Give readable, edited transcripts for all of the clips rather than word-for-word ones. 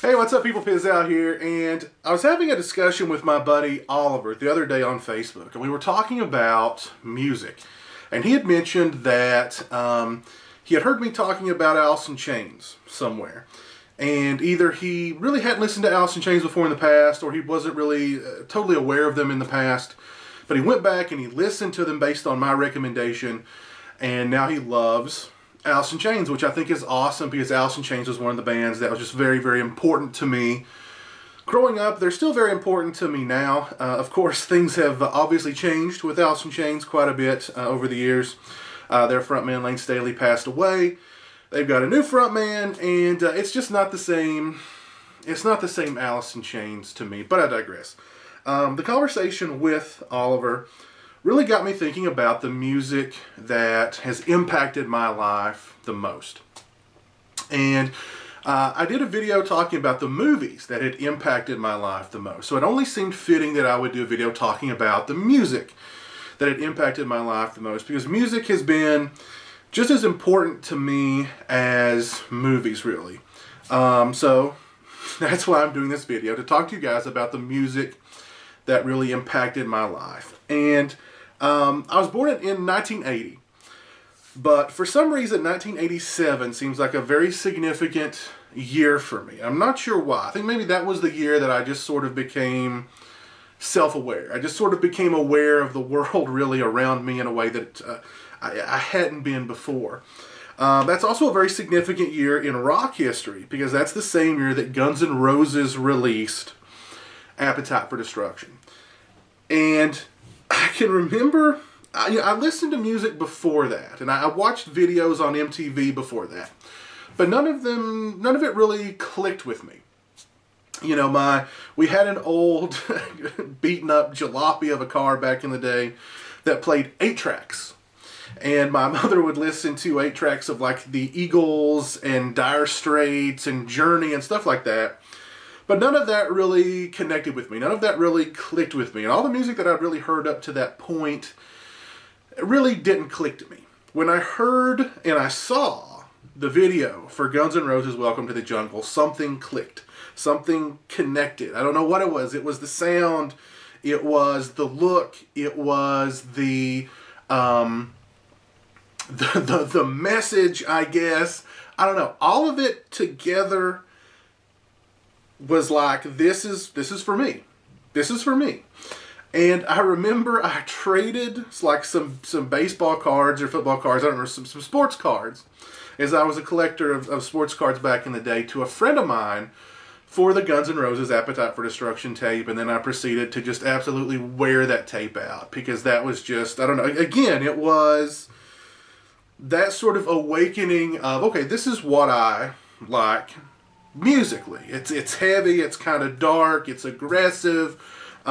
Hey, what's up, people? Piz out here, and I was having a discussion with my buddy Oliver the other day on Facebook, and we were talking about music, and he had mentioned that he had heard me talking about Alice in Chains somewhere, and either he really hadn't listened to Alice in Chains before in the past, or he wasn't really totally aware of them in the past, but he went back and he listened to them based on my recommendation, and now he loves Alice in Chains, which I think is awesome because Alice in Chains was one of the bands that was just very, very important to me growing up. They're still very important to me now. Of course, things have obviously changed with Alice in Chains quite a bit over the years. Their frontman, Lane Staley, passed away. They've got a new frontman, and it's just not the same. It's not the same Alice in Chains to me, but I digress. The conversation with Oliver really got me thinking about the music that has impacted my life the most. And I did a video talking about the movies that had impacted my life the most. So it only seemed fitting that I would do a video talking about the music that had impacted my life the most, because music has been just as important to me as movies, really. So that's why I'm doing this video, to talk to you guys about the music that really impacted my life. And I was born in 1980, but for some reason 1987 seems like a very significant year for me. I'm not sure why. I think maybe that was the year that I just sort of became self-aware. I just sort of became aware of the world really around me in a way that I hadn't been before. That's also a very significant year in rock history, because that's the same year that Guns N' Roses released Appetite for Destruction. And I can remember, I listened to music before that, and I watched videos on MTV before that, but none of it really clicked with me. You know, we had an old beaten up jalopy of a car back in the day that played 8 tracks. And my mother would listen to 8 tracks of like the Eagles and Dire Straits and Journey and stuff like that. But none of that really connected with me. None of that really clicked with me. And all the music that I'd really heard up to that point really didn't click to me. When I heard and I saw the video for Guns N' Roses' Welcome to the Jungle, something clicked. Something connected. I don't know what it was. It was the sound. It was the look. It was the message, I guess. I don't know. All of it together was like, this is for me. This is for me. And I remember I traded like some baseball cards or football cards, I don't remember, some sports cards, as I was a collector of sports cards back in the day, to a friend of mine for the Guns N' Roses Appetite for Destruction tape. And then I proceeded to just absolutely wear that tape out, because that was just, I don't know, again, it was that sort of awakening of, okay, this is what I like musically. It's heavy, it's kind of dark, it's aggressive, it's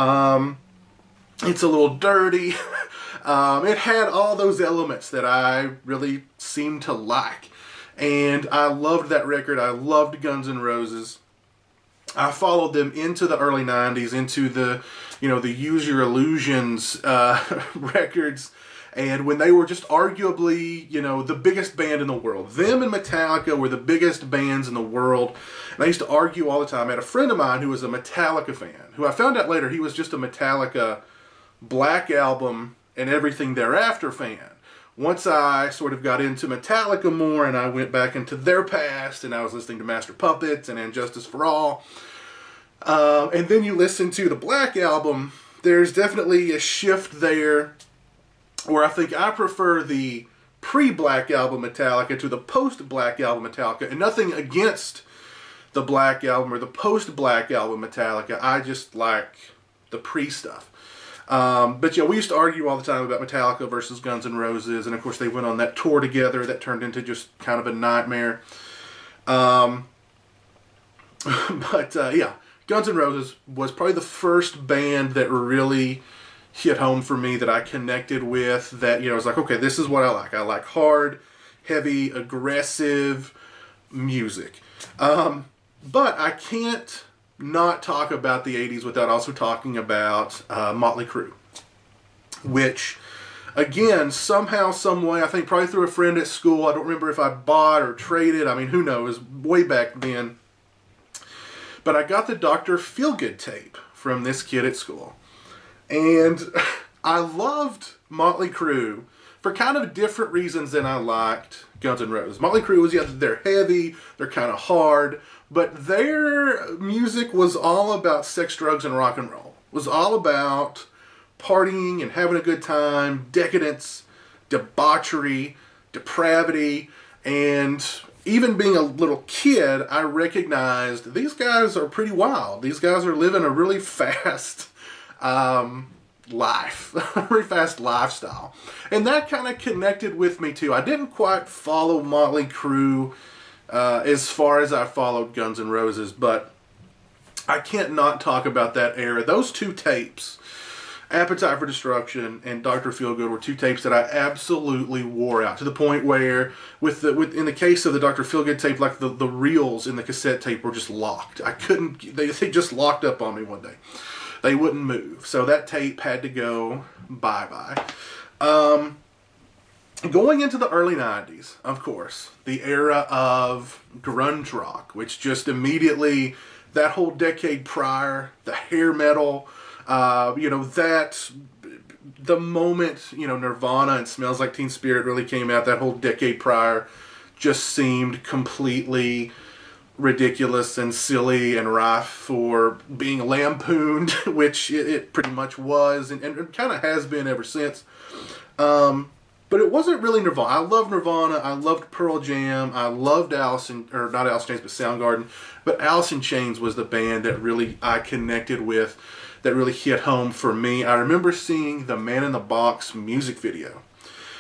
a little dirty. It had all those elements that I really seemed to like, and I loved that record. I loved Guns N' Roses. I followed them into the early 90s, into the Use Your Illusions records, and when they were just arguably, the biggest band in the world. Them and Metallica were the biggest bands in the world. And I used to argue all the time. I had a friend of mine who was a Metallica fan, who I found out later he was just a Metallica Black Album and everything thereafter fan. Once I sort of got into Metallica more and I went back into their past, and I was listening to Master Puppets and And Justice for All, and then you listen to the Black Album, there's definitely a shift there, where I think I prefer the pre-Black Album Metallica to the post-Black Album Metallica. And nothing against the Black Album or the post-Black Album Metallica. I just like the pre-stuff. But yeah, we used to argue all the time about Metallica versus Guns N' Roses. And of course they went on that tour together that turned into just kind of a nightmare. Yeah, Guns N' Roses was probably the first band that really hit home for me, that I connected with, that, I was like, okay, this is what I like. I like hard, heavy, aggressive music. But I can't not talk about the 80s without also talking about Mötley Crüe, which, again, somehow, some way, I think probably through a friend at school, I don't remember if I bought or traded, I mean, who knows, way back then, But I got the Dr. Feelgood tape from this kid at school. And I loved Mötley Crüe for kind of different reasons than I liked Guns N' Roses. Mötley Crüe was, yeah, they're heavy, they're kind of hard, but their music was all about sex, drugs, and rock and roll. It was all about partying and having a good time, decadence, debauchery, depravity, and even being a little kid, I recognized these guys are pretty wild. These guys are living a really fast life, a really fast lifestyle. And that kind of connected with me too. I didn't quite follow Mötley Crüe as far as I followed Guns N' Roses, but I can't not talk about that era. Those two tapes, Appetite for Destruction and Dr. Feelgood, were two tapes that I absolutely wore out, to the point where, in the case of the Dr. Feelgood tape, like the reels in the cassette tape were just locked. I couldn't, they just locked up on me one day. They wouldn't move. So that tape had to go bye-bye. Going into the early 90s, of course, the era of grunge rock, which just immediately, that whole decade prior, the hair metal, that the moment, Nirvana and Smells Like Teen Spirit really came out, that whole decade prior just seemed completely ridiculous and silly and rife for being lampooned, which it pretty much was, and kind of has been ever since. But it wasn't really Nirvana. I loved Nirvana. I loved Pearl Jam. I loved not Alice in Chains, but Soundgarden. But Alice in Chains was the band that really I connected with, that really hit home for me. I remember seeing the Man in the Box music video.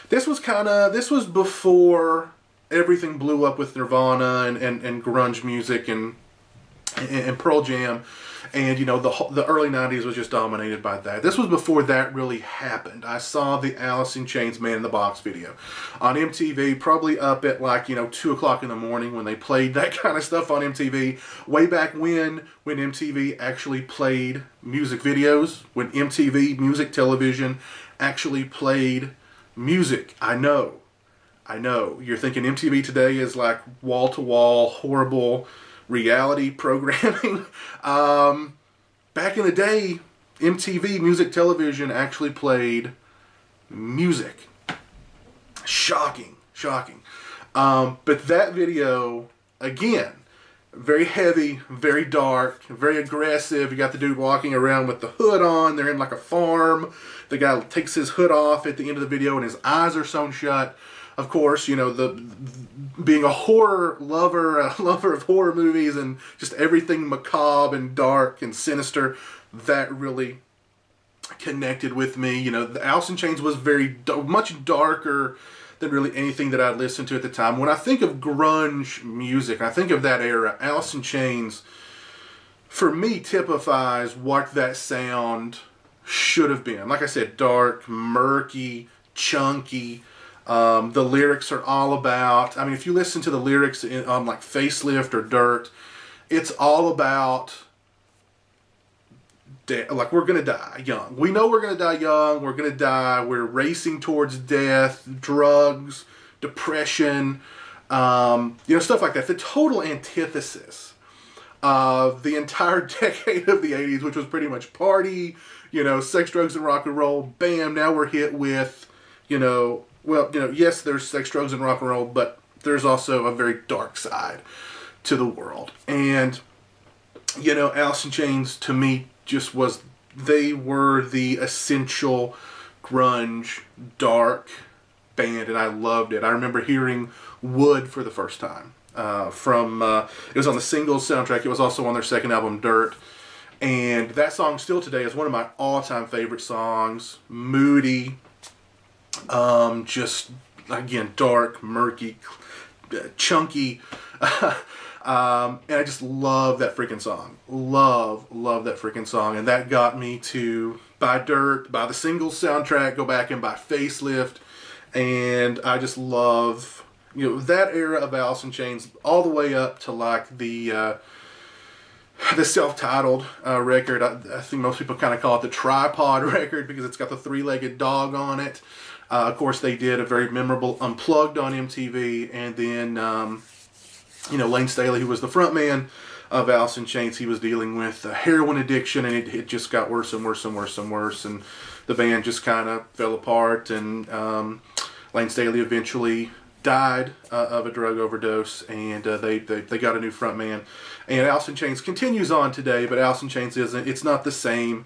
This was before everything blew up with Nirvana and grunge music and Pearl Jam. And, the early 90s was just dominated by that. This was before that really happened. I saw the Alice in Chains Man in the Box video on MTV, probably up at 2 o'clock in the morning when they played that kind of stuff on MTV. Way back when MTV actually played music videos, when MTV Music Television actually played music. I know. You're thinking MTV today is like wall-to-wall, horrible reality programming. Back in the day, MTV Music Television actually played music. Shocking. But that video, again, very heavy, very dark, very aggressive. You got the dude walking around with the hood on. They're in like a farm. The guy takes his hood off at the end of the video and his eyes are sewn shut. Of course, being a horror lover, a lover of horror movies and just everything macabre and dark and sinister, that really connected with me. The Alice in Chains was much darker than really anything that I listened to at the time. When I think of grunge music, I think of that era, Alice in Chains, for me, typifies what that sound should have been. Like I said, dark, murky, chunky. The lyrics are all about, if you listen to the lyrics on like Facelift or Dirt, it's all about, we're going to die young. We know we're going to die young. We're going to die. We're racing towards death, drugs, depression, stuff like that. The total antithesis of the entire decade of the 80s, which was pretty much party, sex, drugs, and rock and roll. Bam, now we're hit with, yes, there's sex, drugs, and rock and roll, but there's also a very dark side to the world. And, Alice in Chains, to me, they were the essential grunge, dark band, and I loved it. I remember hearing Wood for the first time. It was on the Singles soundtrack. It was also on their second album, Dirt. And that song still today is one of my all-time favorite songs. Moody. Just, again, dark, murky, chunky, and I just love that freaking song. Love that freaking song, and that got me to buy Dirt, buy the Singles soundtrack, go back and buy Facelift, and I just love, that era of Alice in Chains all the way up to like the self-titled record. I think most people kind of call it the tripod record because it's got the three-legged dog on it. Of course, they did a very memorable Unplugged on MTV, and then, Lane Staley, who was the front man, of Alice in Chains, he was dealing with heroin addiction, and it just got worse and worse and worse and worse, and the band just kind of fell apart, and Lane Staley eventually died of a drug overdose, and they got a new frontman. And Alice in Chains continues on today, but Alice in Chains it's not the same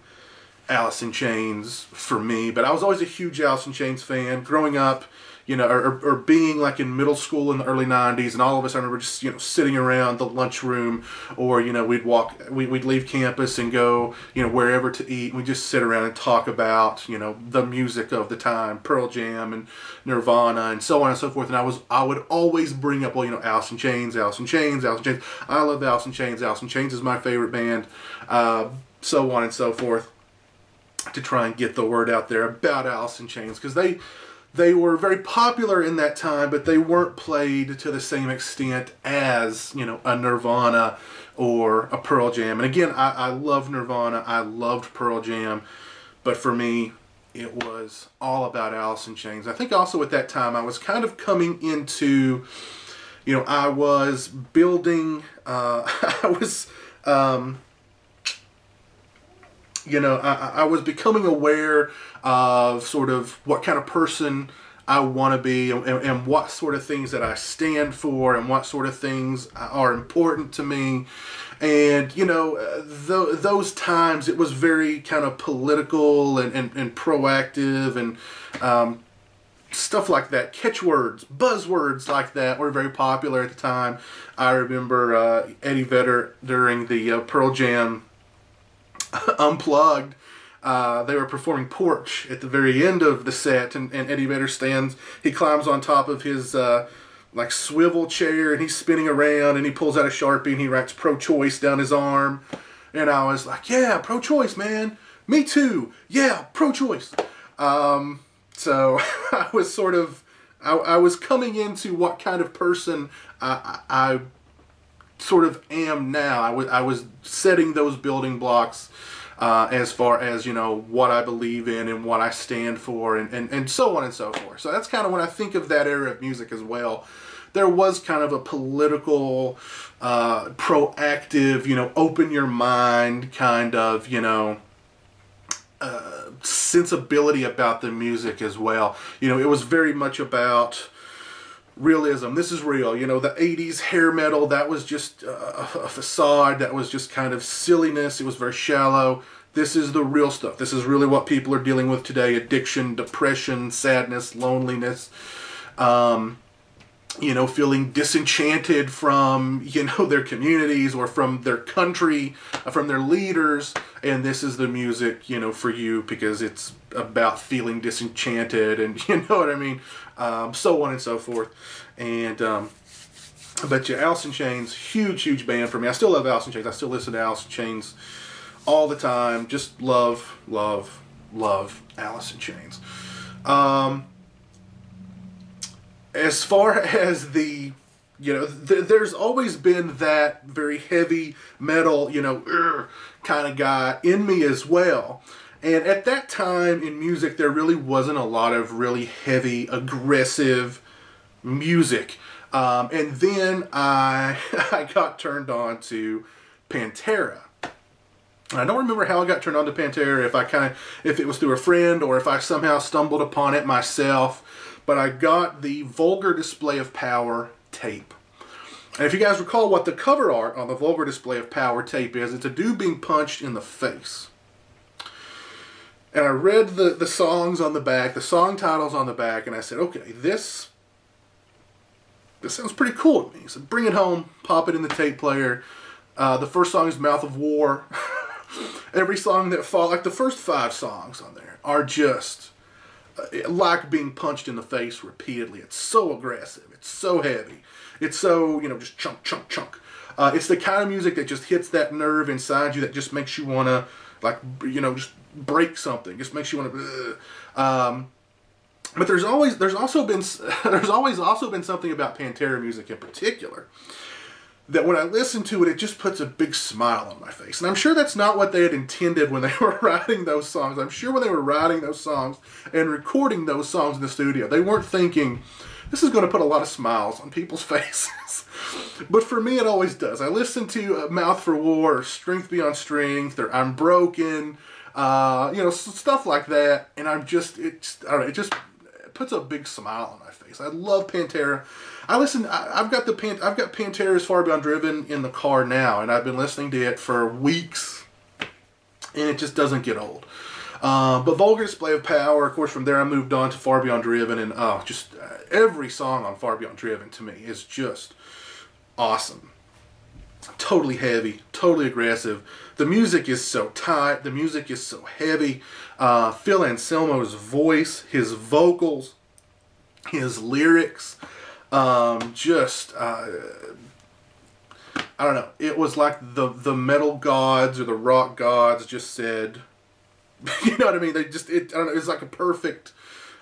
Alice in Chains for me. But I was always a huge Alice in Chains fan growing up, or being like in middle school in the early 90s, and all of us, I remember just, sitting around the lunchroom, or, we'd leave campus and go, wherever to eat, and we'd just sit around and talk about, the music of the time, Pearl Jam and Nirvana and so on and so forth. And I would always bring up, Alice in Chains, Alice in Chains, Alice in Chains. I love Alice in Chains. Alice in Chains is my favorite band, so on and so forth, to try and get the word out there about Alice in Chains, because they were very popular in that time, but they weren't played to the same extent as, a Nirvana or a Pearl Jam. And again, I love Nirvana, I loved Pearl Jam, but for me, it was all about Alice in Chains. I think also at that time, I was kind of coming into, I was building, I was becoming aware of sort of what kind of person I want to be, and what sort of things that I stand for, and what sort of things are important to me. And, those times, it was very kind of political and proactive, and stuff like that. Catchwords, buzzwords like that were very popular at the time. I remember Eddie Vedder during the Pearl Jam Unplugged. They were performing Porch at the very end of the set, and Eddie Vedder he climbs on top of his swivel chair, and he's spinning around, and he pulls out a Sharpie, and he writes pro-choice down his arm. And I was like, yeah, pro-choice, man. Me too. Yeah, pro-choice. So I was sort of, I was coming into what kind of person I sort of am now. I was setting those building blocks as far as, what I believe in and what I stand for, and so on and so forth. So that's kind of when I think of that era of music as well. There was kind of a political, proactive, open your mind kind of, sensibility about the music as well. It was very much about realism. This is real. The 80s hair metal, that was just a facade. That was just kind of silliness. It was very shallow. This is the real stuff. This is really what people are dealing with today. Addiction, depression, sadness, loneliness. Feeling disenchanted from, their communities or from their country, from their leaders. And this is the music, for you, because it's about feeling disenchanted, and you know what I mean? So on and so forth. And, but yeah, Alice in Chains, huge band for me. I still love Alice in Chains. I still listen to Alice in Chains all the time. Just love Alice in Chains. As far as there's always been that very heavy metal, kind of guy in me as well. And at that time in music, there really wasn't a lot of really heavy, aggressive music. And then I got turned on to Pantera. And I don't remember how I got turned on to Pantera, if it was through a friend or if I somehow stumbled upon it myself. But I got the Vulgar Display of Power tape. And if you guys recall what the cover art on the Vulgar Display of Power tape is, it's a dude being punched in the face. And I read the songs on the back, the song titles on the back, and I said, okay, this sounds pretty cool to me. So bring it home, pop it in the tape player. The first song is Mouth of War. Every song that the first 5 songs on there are just like being punched in the face repeatedly. It's so aggressive. It's so heavy. It's so, just chunk. It's the kind of music that just hits that nerve inside you that just makes you want to, just break something. Just makes you want to. But there's also been something about Pantera music in particular that when I listen to it, it just puts a big smile on my face. And I'm sure that's not what they had intended when they were writing those songs. I'm sure when they were writing those songs and recording those songs in the studio, they weren't thinking, this is going to put a lot of smiles on people's faces. But for me, it always does. I listen to Mouth for War, or Strength Beyond Strength, or I'm Broken, stuff like that. And I don't know, it just puts a big smile on my face. I love Pantera. I've got Pantera's Far Beyond Driven in the car now, and I've been listening to it for weeks, and it just doesn't get old. But Vulgar Display of Power, of course, from there I moved on to Far Beyond Driven, and every song on Far Beyond Driven to me is just awesome. Totally heavy, totally aggressive. The music is so tight, the music is so heavy. Phil Anselmo's voice, his vocals, his lyrics, I don't know. It was like the metal gods or the rock gods just said, you know what I mean? I don't know. It's like a perfect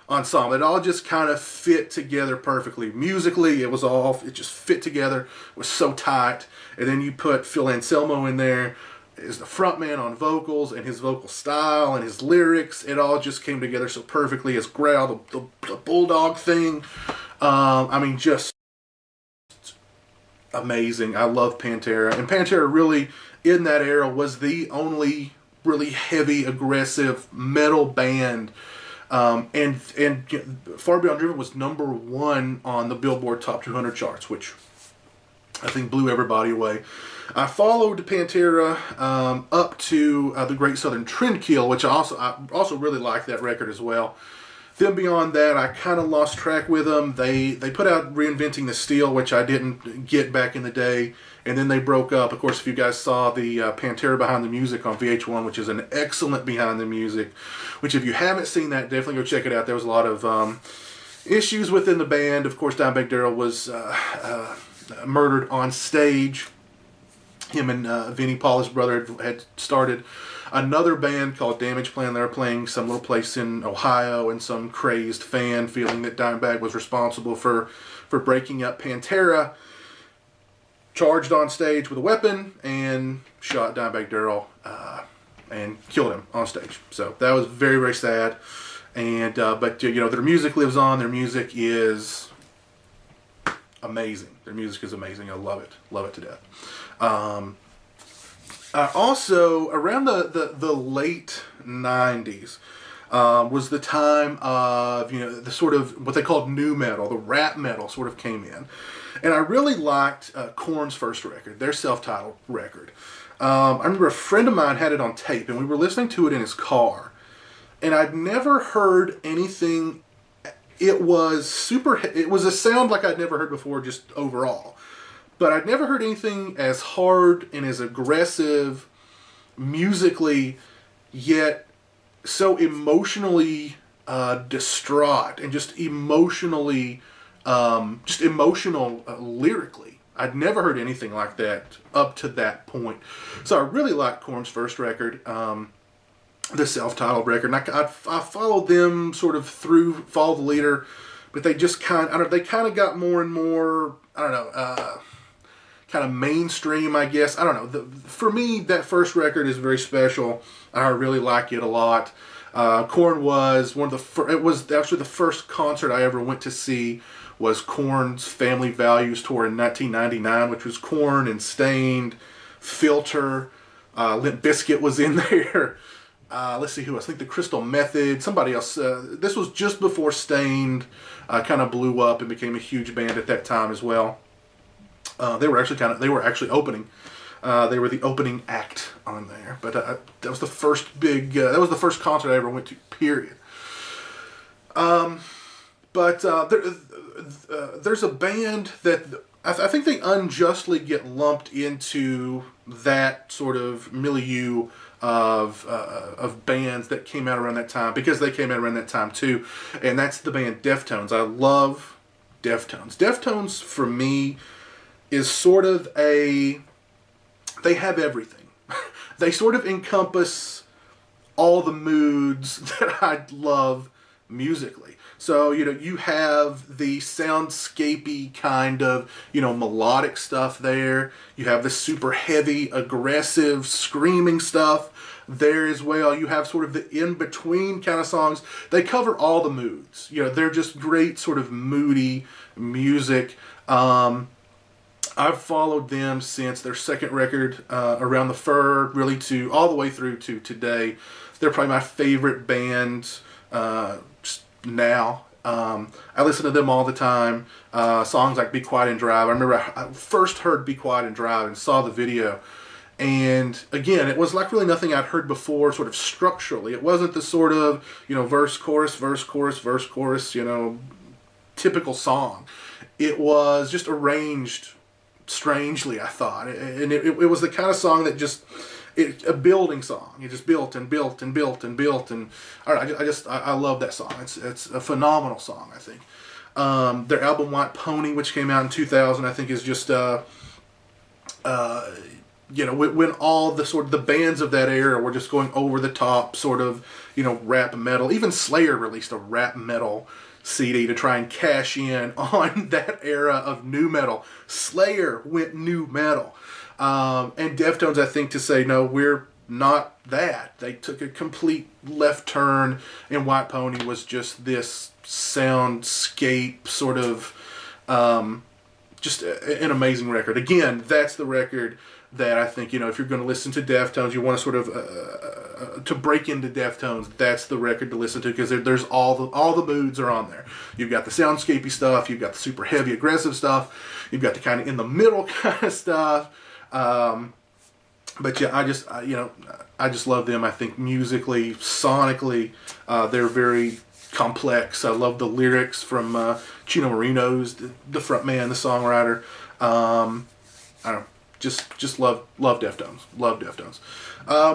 ensemble. It all just kind of fit together perfectly. Musically, it just fit together. It was so tight. And then you put Phil Anselmo in there as the frontman on vocals, and his vocal style and his lyrics. It all just came together so perfectly. His growl, the bulldog thing. Just amazing. I love Pantera. And Pantera really, in that era, was the only really heavy, aggressive metal band. And Far Beyond Driven was #1 on the Billboard Top 200 charts, which I think blew everybody away. I followed Pantera up to The Great Southern Trendkill, which I also really liked that record as well. Then beyond that, I kind of lost track with them. They put out Reinventing the Steel, which I didn't get back in the day, and then they broke up. Of course, if you guys saw the Pantera Behind the Music on VH1, which is an excellent Behind the Music, which if you haven't seen that, definitely go check it out. There was a lot of issues within the band. Of course, Dimebag Darrell was murdered on stage. Him and Vinnie Paul's brother had started another band called Damage Plan. They were playing some little place in Ohio, and some crazed fan, feeling that Dimebag was responsible for breaking up Pantera, charged on stage with a weapon and shot Dimebag Darrell and killed him on stage. So that was very, very sad. And but their music lives on. Their music is amazing. Their music is amazing. I love it to death. Also, around the late 90s was the time of, the sort of what they called nu metal, the rap metal sort of came in. And I really liked Korn's first record, their self-titled record. I remember a friend of mine had it on tape, and we were listening to it in his car. And I'd never heard anything. It was a sound like I'd never heard before, just overall. But I'd never heard anything as hard and as aggressive musically, yet so emotionally distraught and just emotional lyrically. I'd never heard anything like that up to that point. So I really liked Korn's first record, the self-titled record. And I followed them sort of through Follow the Leader, but they just kind of got more and more, kind of mainstream, I guess. I don't know. For me, that first record is very special. I really like it a lot. Korn was it was actually the first concert I ever went to see, was Korn's Family Values tour in 1999, which was Korn and Stained, Filter, Limp Bizkit was in there. Let's see who else. I think the Crystal Method, somebody else. This was just before Stained kind of blew up and became a huge band at that time as well. They were actually opening. They were the opening act on there. But that was the first that was the first concert I ever went to, period. There's a band that I think they unjustly get lumped into that sort of milieu of bands that came out around that time, because they came out around that time too, and that's the band Deftones. I love Deftones. Deftones, for me, is sort of they have everything. They sort of encompass all the moods that I love musically. So, you have the soundscapey kind of, melodic stuff there. You have the super heavy, aggressive, screaming stuff there as well. You have sort of the in-between kind of songs. They cover all the moods. They're just great sort of moody music. I've followed them since their second record, Around the Fur, really all the way through to today. They're probably my favorite band now. I listen to them all the time. Songs like Be Quiet and Drive. I remember I first heard Be Quiet and Drive and saw the video. And again, it was like really nothing I'd heard before, sort of structurally. It wasn't the sort of, verse, chorus, verse, chorus, verse, chorus, typical song. It was just arranged strangely, I thought. And it was the kind of song that just... a building song. It just built and built and built and built, and I love that song. It's a phenomenal song, I think. Their album White Pony, which came out in 2000, I think is just when all the sort of the bands of that era were just going over the top, sort of rap metal. Even Slayer released a rap metal CD to try and cash in on that era of nu metal. Slayer went nu metal. And Deftones, I think, to say, no, we're not that. They took a complete left turn, and White Pony was just this soundscape sort of, just an amazing record. Again, that's the record that I think, if you're going to listen to Deftones, you want to sort of, to break into Deftones, that's the record to listen to, because there's all the moods are on there. You've got the soundscapey stuff, you've got the super heavy aggressive stuff, you've got the kind of in the middle kind of stuff. But yeah, I just love them. I think musically, sonically, they're very complex. I love the lyrics from Chino Marino's, the front man, the songwriter. I don't know, just love Deftones. Love Deftones.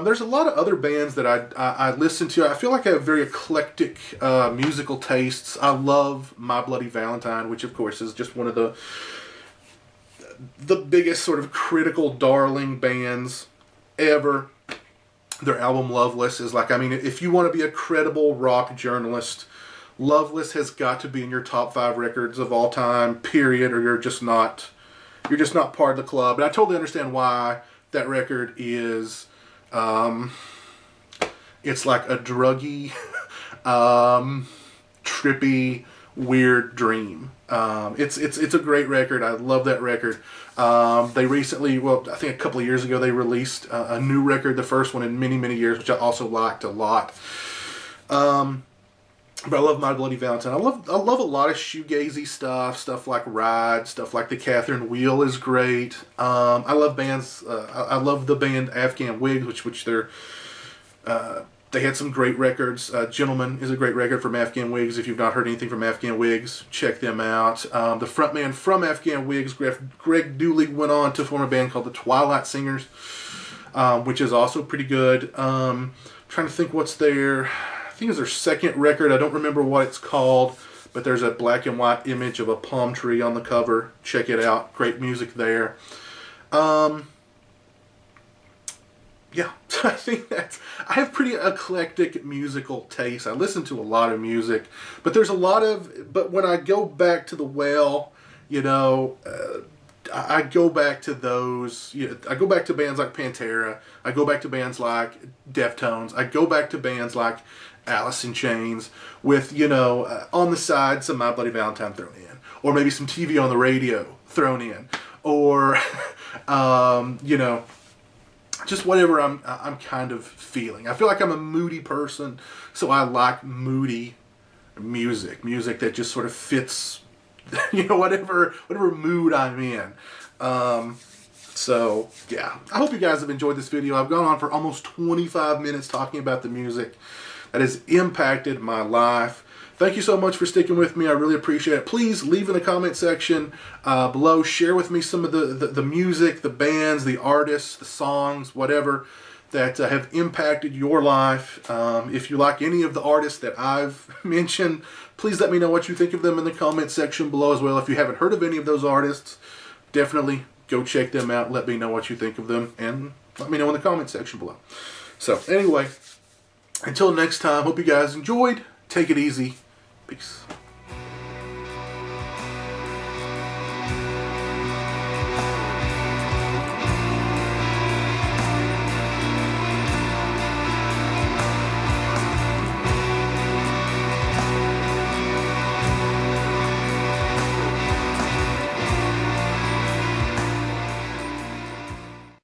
There's a lot of other bands that I listen to. I feel like I have very eclectic musical tastes. I love My Bloody Valentine, which of course is just one of the biggest sort of critical darling bands ever. Their album Loveless is like, if you want to be a credible rock journalist, Loveless has got to be in your top 5 records of all time, period, or you're just not part of the club. And I totally understand why that record is, it's like a druggy, trippy, weird dream. It's a great record. I love that record. They recently, I think a couple of years ago, they released a new record, the first one in many, many years, which I also liked a lot. But I love My Bloody Valentine. I love a lot of shoegazy stuff like Ride, stuff like the Catherine Wheel is great. I love bands. I love the band Afghan Wigs, which they're. They had some great records. Gentleman is a great record from Afghan Wigs. If you've not heard anything from Afghan Wigs, check them out. The frontman from Afghan Wigs, Greg Dooley, went on to form a band called the Twilight Singers, which is also pretty good. Trying to think what's their... I think it's their second record. I don't remember what it's called, but there's a black and white image of a palm tree on the cover. Check it out. Great music there. Yeah, I think I have pretty eclectic musical taste. I listen to a lot of music, but but when I go back to the well, I go back to those, I go back to bands like Pantera, I go back to bands like Deftones, I go back to bands like Alice in Chains with, on the side, some My Bloody Valentine thrown in, or maybe some TV on the radio thrown in, or, just whatever I'm kind of feeling. I feel like I'm a moody person, so I like moody music that just sort of fits, whatever mood I'm in. So yeah, I hope you guys have enjoyed this video. I've gone on for almost 25 minutes talking about the music that has impacted my life. Thank you so much for sticking with me. I really appreciate it. Please leave in the comment section below. Share with me some of the music, the bands, the artists, the songs, whatever, that have impacted your life. If you like any of the artists that I've mentioned, please let me know what you think of them in the comment section below as well. If you haven't heard of any of those artists, definitely go check them out. Let me know what you think of them, and let me know in the comment section below. So anyway, until next time, hope you guys enjoyed. Take it easy. Peace.